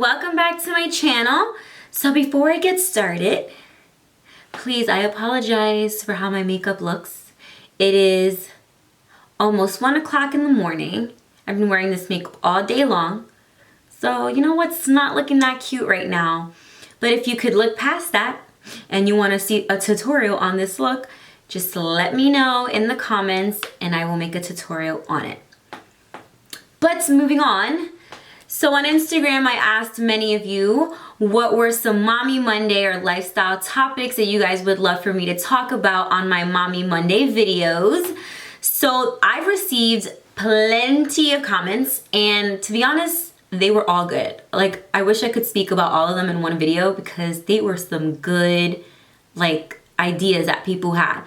welcome back to my channel. So before I get started, please, I apologize for how my makeup looks. It is almost 1 o'clock in the morning. I've been wearing this makeup all day long. So you know what's not looking that cute right now. But if you could look past that and you want to see a tutorial on this look, just let me know in the comments and I will make a tutorial on it. But moving on. So on Instagram, I asked many of you what were some Mommy Monday or lifestyle topics that you guys would love for me to talk about on my Mommy Monday videos. So I've received plenty of comments, and to be honest, they were all good. Like, I wish I could speak about all of them in one video because they were some good, ideas that people had.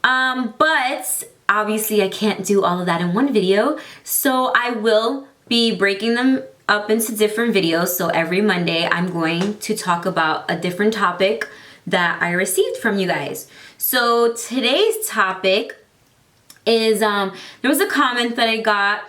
But obviously I can't do all of that in one video, so I will be breaking them up into different videos. So every Monday I'm going to talk about a different topic that I received from you guys. So today's topic is, there was a comment that I got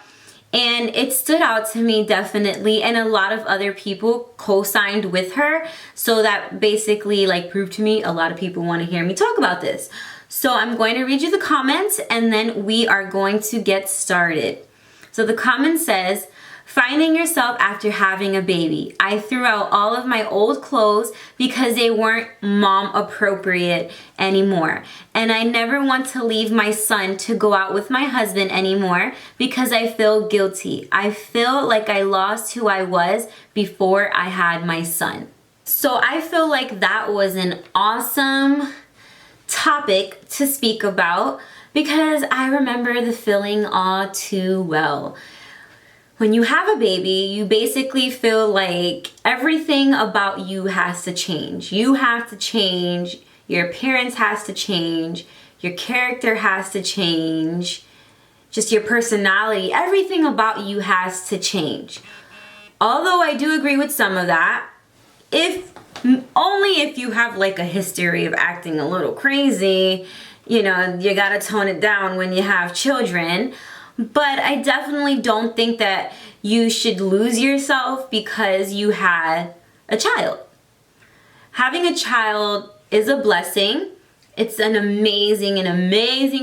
and it stood out to me definitely, and a lot of other people co-signed with her. So that basically proved to me a lot of people want to hear me talk about this. So I'm going to read you the comments and then we are going to get started. So the comment says, finding yourself after having a baby. I threw out all of my old clothes because they weren't mom appropriate anymore. And I never want to leave my son to go out with my husband anymore because I feel guilty. I feel like I lost who I was before I had my son. So I feel like that was an awesome topic to speak about because I remember the feeling all too well. When you have a baby, you basically feel like everything about you has to change. You have to change, your appearance has to change, your character has to change, just your personality, everything about you has to change. Although I do agree with some of that, only if you have a history of acting a little crazy, you gotta tone it down when you have children. But I definitely don't think that you should lose yourself because you had a child. Having a child is a blessing. It's an amazing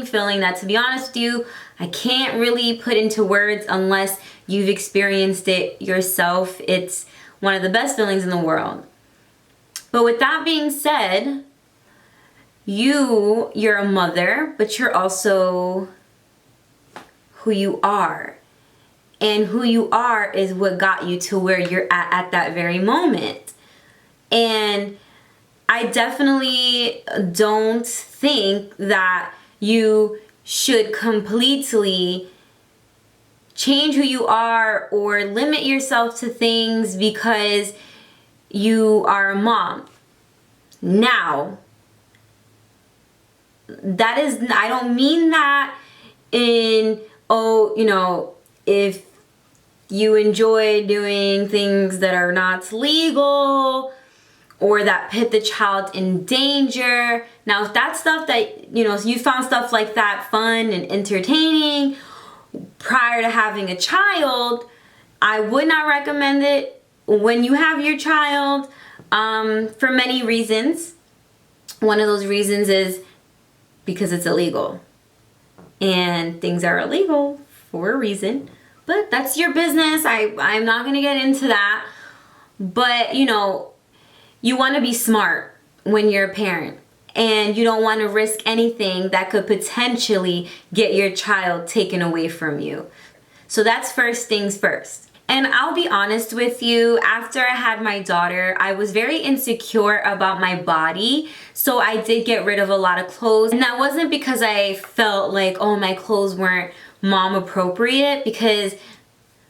feeling that, to be honest with you, I can't really put into words unless you've experienced it yourself. It's one of the best feelings in the world. But with that being said, you're a mother, but you're also who you are. And who you are is what got you to where you're at that very moment. And I definitely don't think that you should completely change who you are or limit yourself to things because you are a mom. Now, I don't mean that in, if you enjoy doing things that are not legal or that put the child in danger. Now, if that's stuff that, you found stuff like that fun and entertaining prior to having a child, I would not recommend it when you have your child for many reasons. One of those reasons is because it's illegal. And things are illegal for a reason, but that's your business. I'm not going to get into that. But, you want to be smart when you're a parent, and you don't want to risk anything that could potentially get your child taken away from you. So that's first things first. And I'll be honest with you, after I had my daughter, I was very insecure about my body. So I did get rid of a lot of clothes. And that wasn't because I felt like, oh, my clothes weren't mom appropriate, because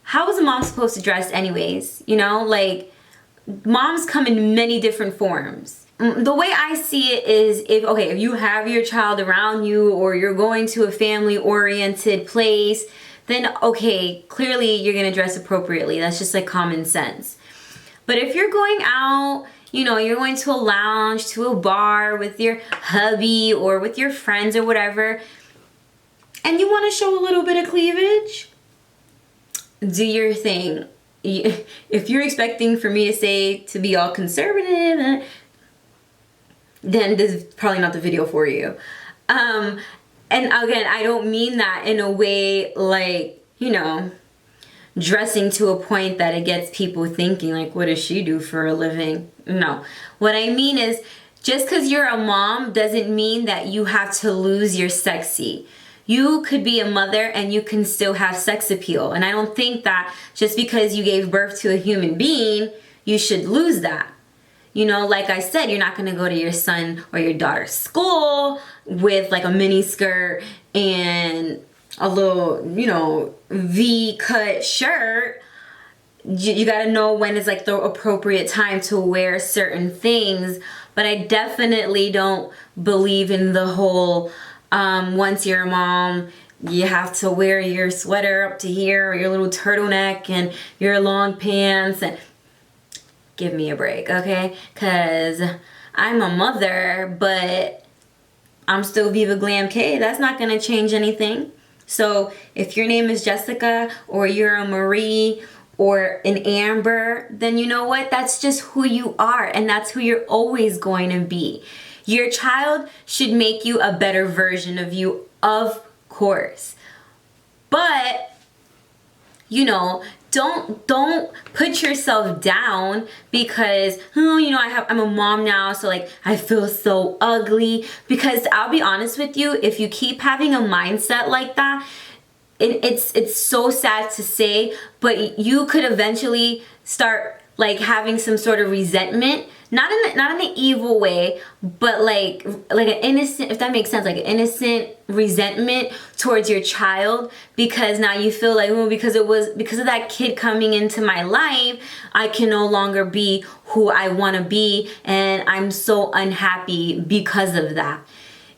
how is a mom supposed to dress anyways? Moms come in many different forms. The way I see it is if you have your child around you or you're going to a family-oriented place, then okay, clearly you're gonna dress appropriately. That's just common sense. But if you're going out, you're going to a lounge, to a bar with your hubby or with your friends or whatever, and you wanna show a little bit of cleavage, do your thing. if you're expecting for me to say to be all conservative, then this is probably not the video for you. And again, I don't mean that in a way like, you know, dressing to a point that it gets people thinking like, what does she do for a living? No. What I mean is, just because you're a mom doesn't mean that you have to lose your sexy. You could be a mother and you can still have sex appeal. And I don't think that just because you gave birth to a human being, you should lose that. You know, like I said, you're not going to go to your son or your daughter's school with like a mini skirt and a little, you know, V-cut shirt. You got to know when is like the appropriate time to wear certain things. But I definitely don't believe in the whole, once you're a mom, you have to wear your sweater up to here, or your little turtleneck and your long pants, and give me a break, okay? Because I'm a mother, but I'm still Viva Glam K. That's not going to change anything. So if your name is Jessica, or you're a Marie, or an Amber, then you know what? That's just who you are, and that's who you're always going to be. Your child should make you a better version of you, of course. But, you know, don't put yourself down because, oh, you know, I'm a mom now, so like I feel so ugly. Because I'll be honest with you, if you keep having a mindset like that, it's so sad to say, but you could eventually start like having some sort of resentment, not in an evil way, but like an innocent, if that makes sense, like an innocent resentment towards your child, because now you feel like, well, because of that kid coming into my life, I can no longer be who I want to be, and I'm so unhappy because of that.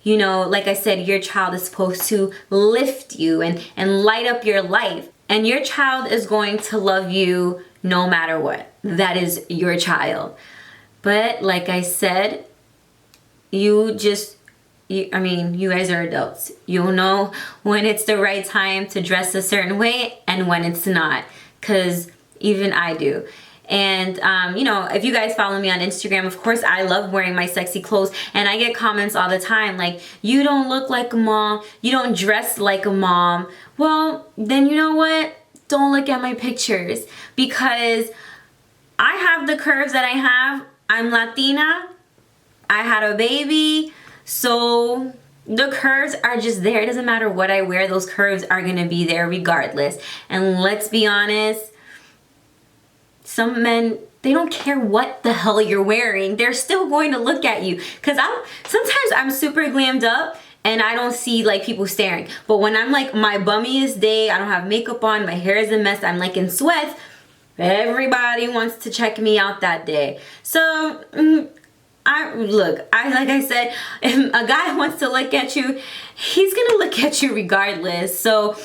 You know, like I said, your child is supposed to lift you and light up your life. And your child is going to love you no matter what. That is your child. But like I said, you guys are adults. You'll know when it's the right time to dress a certain way and when it's not. Because even I do. And, you know, if you guys follow me on Instagram, of course, I love wearing my sexy clothes. And I get comments all the time like, you don't look like a mom. You don't dress like a mom. Well, then you know what? Don't look at my pictures. Because I have the curves that I have. I'm Latina. I had a baby. So the curves are just there. It doesn't matter what I wear. Those curves are going to be there regardless. And let's be honest. Some men, they don't care what the hell you're wearing. They're still going to look at you. Because sometimes I'm super glammed up and I don't see like people staring. But when I'm like my bummiest day, I don't have makeup on, my hair is a mess, I'm like in sweats, everybody wants to check me out that day. So, like I said, if a guy wants to look at you, he's going to look at you regardless. So,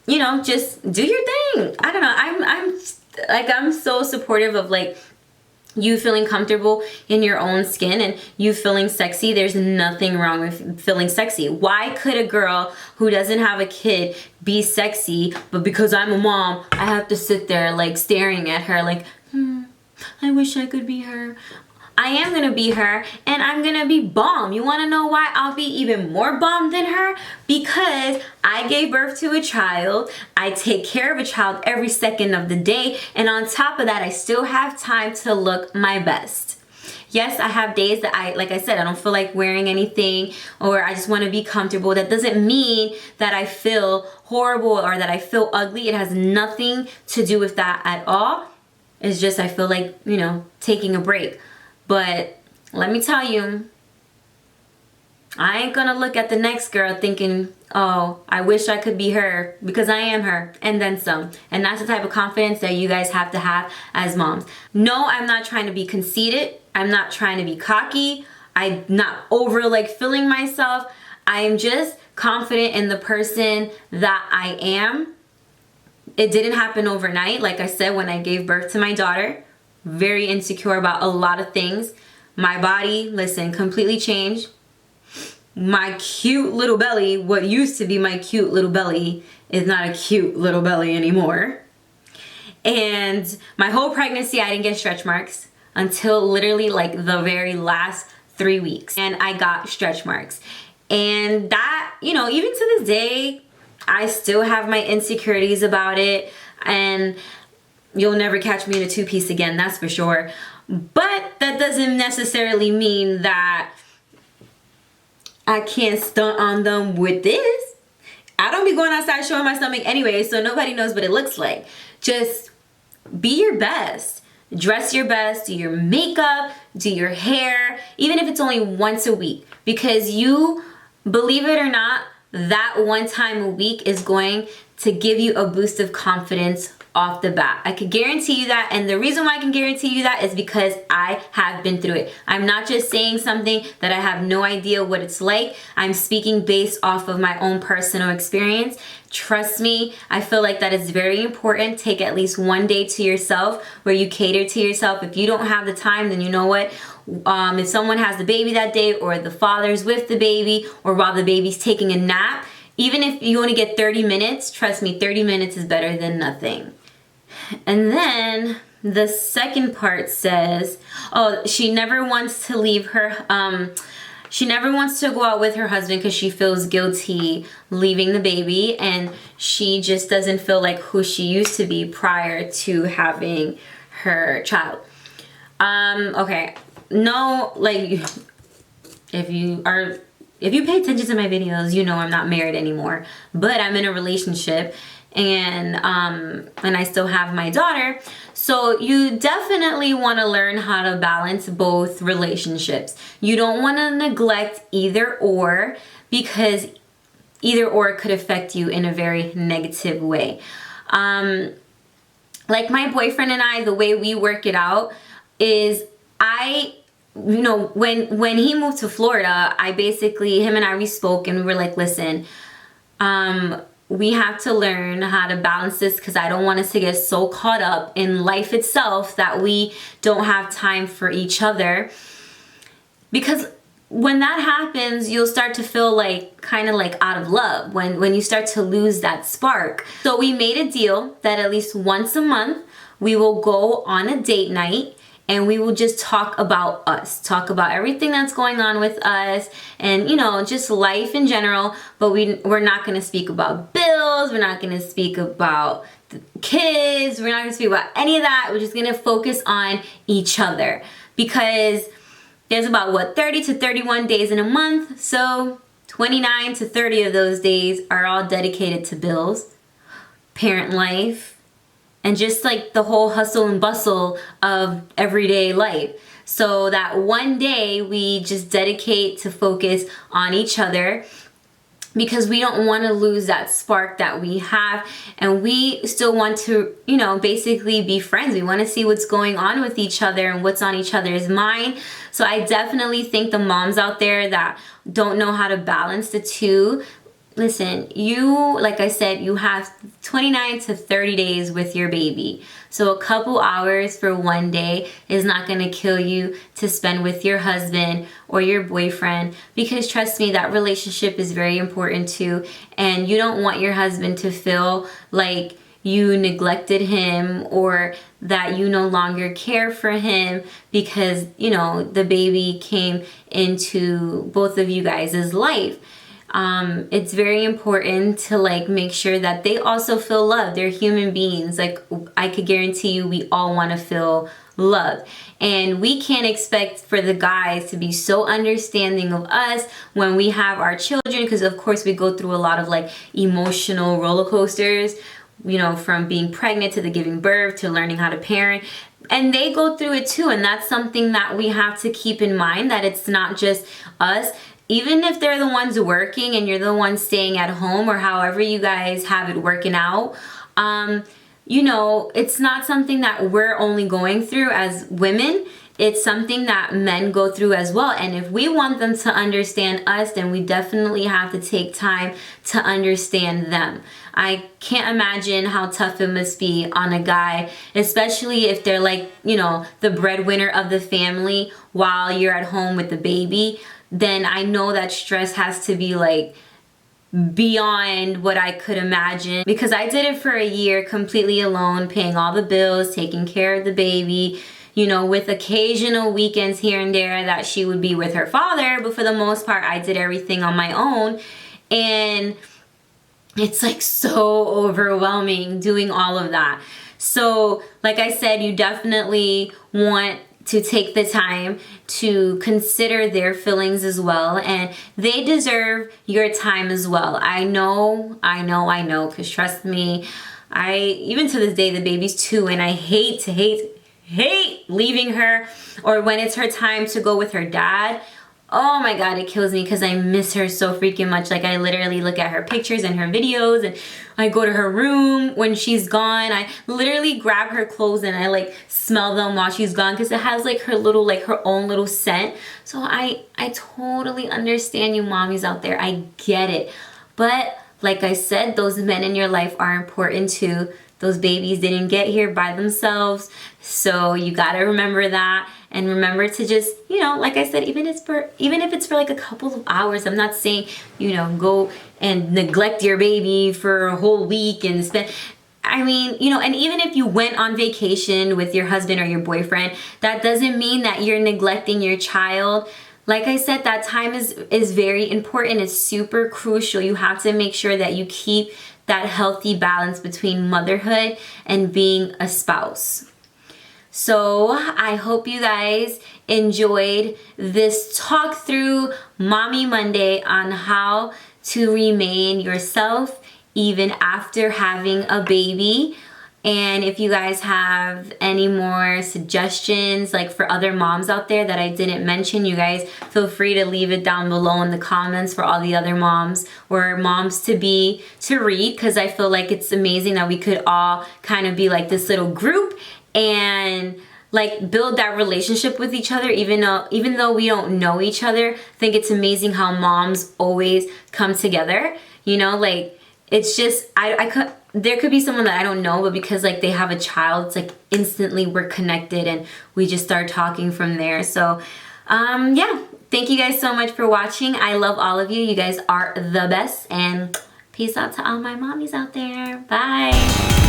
you know, just do your thing. I don't know. I'm so supportive of like you feeling comfortable in your own skin and you feeling sexy. There's nothing wrong with feeling sexy. Why could a girl who doesn't have a kid be sexy, but because I'm a mom, I have to sit there like staring at her like, I wish I could be her. I am going to be her, and I'm going to be bomb. You want to know why I'll be even more bomb than her? Because I gave birth to a child. I take care of a child every second of the day. And on top of that, I still have time to look my best. Yes, I have days that like I said, I don't feel like wearing anything, or I just want to be comfortable. That doesn't mean that I feel horrible or that I feel ugly. It has nothing to do with that at all. It's just I feel like, you know, taking a break. But let me tell you, I ain't gonna look at the next girl thinking, oh, I wish I could be her, because I am her, and then some. And that's the type of confidence that you guys have to have as moms. No, I'm not trying to be conceited. I'm not trying to be cocky. I'm not over like feeling myself. I am just confident in the person that I am. It didn't happen overnight. Like I said, when I gave birth to my daughter, very insecure about a lot of things. My body, listen, completely changed. My cute little belly, what used to be my cute little belly, is not a cute little belly anymore. And my whole pregnancy, I didn't get stretch marks until literally like the very last 3 weeks. And I got stretch marks. And that, you know, even to this day, I still have my insecurities about it. And you'll never catch me in a two-piece again, that's for sure. But that doesn't necessarily mean that I can't stunt on them with this. I don't be going outside showing my stomach anyway, so nobody knows what it looks like. Just be your best. Dress your best, do your makeup, do your hair, even if it's only once a week. Because you, believe it or not, that one time a week is going to give you a boost of confidence off the bat. I can guarantee you that, and the reason why I can guarantee you that is because I have been through it. I'm not just saying something that I have no idea what it's like. I'm speaking based off of my own personal experience. Trust me, I feel like that is very important. Take at least one day to yourself where you cater to yourself. If you don't have the time, then you know what? If someone has the baby that day, or the father's with the baby, or while the baby's taking a nap, even if you only get 30 minutes, trust me, 30 minutes is better than nothing. And then the second part says, oh, she never wants to leave her, she never wants to go out with her husband because she feels guilty leaving the baby, and she just doesn't feel like who she used to be prior to having her child. Okay, no, like, if you pay attention to my videos, you know I'm not married anymore, but I'm in a relationship, and I still have my daughter. So you definitely want to learn how to balance both relationships. You don't want to neglect either or, because either or could affect you in a very negative way. Like my boyfriend and I, the way we work it out is you know, when he moved to Florida, him and I, we spoke and we were like, listen, we have to learn how to balance this, because I don't want us to get so caught up in life itself that we don't have time for each other. Because when that happens, you'll start to feel like kind of like out of love when you start to lose that spark. So we made a deal that at least once a month we will go on a date night, and we will just talk about us, talk about everything that's going on with us, and, you know, just life in general. But we're not going to speak about bills. We're not going to speak about the kids. We're not going to speak about any of that. We're just going to focus on each other, because there's about 30 to 31 days in a month. So 29 to 30 of those days are all dedicated to bills, parent life, and just like the whole hustle and bustle of everyday life. So that one day we just dedicate to focus on each other, because we don't want to lose that spark that we have, and we still want to, you know, basically be friends. We want to see what's going on with each other and what's on each other's mind. So I definitely think the moms out there that don't know how to balance the two, listen, like I said, you have 29 to 30 days with your baby. So a couple hours for one day is not going to kill you to spend with your husband or your boyfriend, because trust me, that relationship is very important too. And you don't want your husband to feel like you neglected him, or that you no longer care for him because, you know, the baby came into both of you guys' life. It's very important to like make sure that they also feel loved. They're human beings. Like, I could guarantee you, we all want to feel loved. And we can't expect for the guys to be so understanding of us when we have our children, because of course we go through a lot of like emotional roller coasters, you know, from being pregnant to the giving birth to learning how to parent. And they go through it too. And that's something that we have to keep in mind, that it's not just us. Even if they're the ones working and you're the one staying at home, or however you guys have it working out, you know, it's not something that we're only going through as women. It's something that men go through as well. And if we want them to understand us, then we definitely have to take time to understand them. I can't imagine how tough it must be on a guy, especially if they're like, you know, the breadwinner of the family while you're at home with the baby. Then I know that stress has to be like beyond what I could imagine, because I did it for a year completely alone, paying all the bills, taking care of the baby, you know, with occasional weekends here and there that she would be with her father, but for the most part I did everything on my own. And it's like so overwhelming doing all of that. So like I said, you definitely want to take the time to consider their feelings as well, and they deserve your time as well. I know, because trust me, even to this day, the baby's 2 and I hate leaving her, or when it's her time to go with her dad. Oh my God, it kills me because I miss her so freaking much. Like, I literally look at her pictures and her videos, and I go to her room when she's gone. I literally grab her clothes and I like smell them while she's gone, because it has like her little, like her own little scent. So I totally understand you mommies out there. I get it. But like I said, those men in your life are important too. Those babies didn't get here by themselves. So you gotta remember that, and remember to just, you know, like I said, even if it's for like a couple of hours, I'm not saying, you know, go and neglect your baby for a whole week and spend, I mean, you know, and even if you went on vacation with your husband or your boyfriend, that doesn't mean that you're neglecting your child. Like I said, that time is very important. It's super crucial. You have to make sure that you keep that healthy balance between motherhood and being a spouse. So I hope you guys enjoyed this talk through Mommy Monday on how to remain yourself even after having a baby. And if you guys have any more suggestions, like for other moms out there that I didn't mention, you guys feel free to leave it down below in the comments for all the other moms or moms to read, because I feel like it's amazing that we could all kind of be like this little group and like build that relationship with each other, even though we don't know each other. I think it's amazing how moms always come together, you know, like it's just, there could be someone that I don't know, but because like they have a child, it's like instantly we're connected and we just start talking from there. So yeah, thank you guys so much for watching. I love all of you. You guys are the best, and peace out to all my mommies out there. Bye.